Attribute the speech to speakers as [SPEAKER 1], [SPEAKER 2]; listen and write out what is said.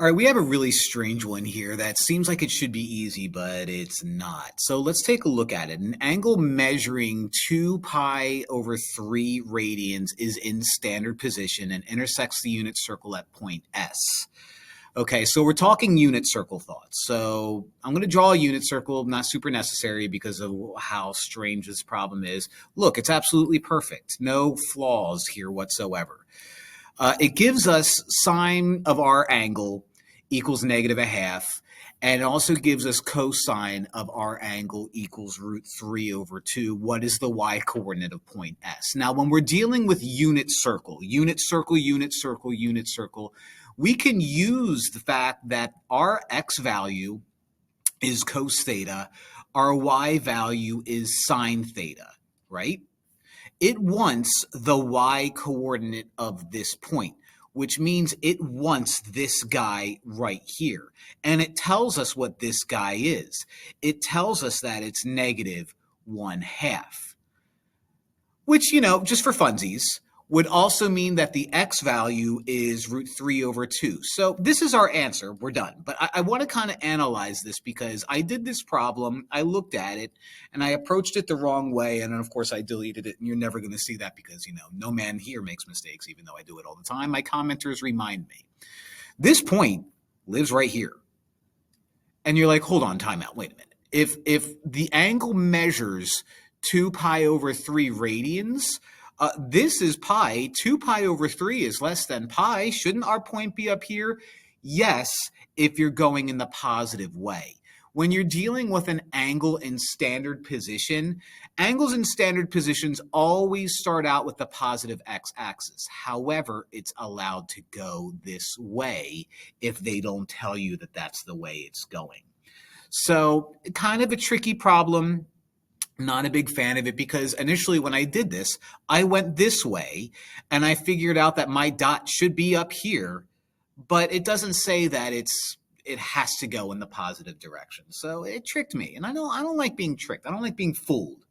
[SPEAKER 1] All right, we have a really strange one here that seems like it should be easy, but it's not. So let's take a look at it. An angle measuring 2 pi over 3 radians is in standard position and intersects the unit circle at point S. Okay, so we're talking unit circle thoughts. So I'm going to draw a unit circle, not super necessary because of how strange this problem is. Look, it's absolutely perfect. No flaws here whatsoever. It gives us sine of our angle equals -1/2, and it also gives us cosine of our angle equals √3/2. What is the y-coordinate of point S? Now, when we're dealing with unit circle, we can use the fact that our x value is cos theta, our y value is sine theta, right? It wants the y-coordinate of this point, which means it wants this guy right here. And it tells us what this guy is. It tells us that it's -1/2, which, just for funsies, would also mean that the x value is √3/2. So this is our answer. We're done. But I want to kind of analyze this because I did this problem, I looked at it, and I approached it the wrong way. And then, of course, I deleted it. And you're never going to see that because, no man here makes mistakes, even though I do it all the time. My commenters remind me. This point lives right here. And you're like, hold on, time out. Wait a minute. If the angle measures 2 pi over 3 radians, this is pi. 2 pi over 3 is less than pi. Shouldn't our point be up here? Yes, if you're going in the positive way. When you're dealing with an angle in standard position, angles in standard positions always start out with the positive x-axis. However, it's allowed to go this way if they don't tell you that that's the way it's going. So kind of a tricky problem. Not a big fan of it because initially when I did this, I went this way and I figured out that my dot should be up here, but it doesn't say that it has to go in the positive direction. So it tricked me. And I don't like being tricked. I don't like being fooled.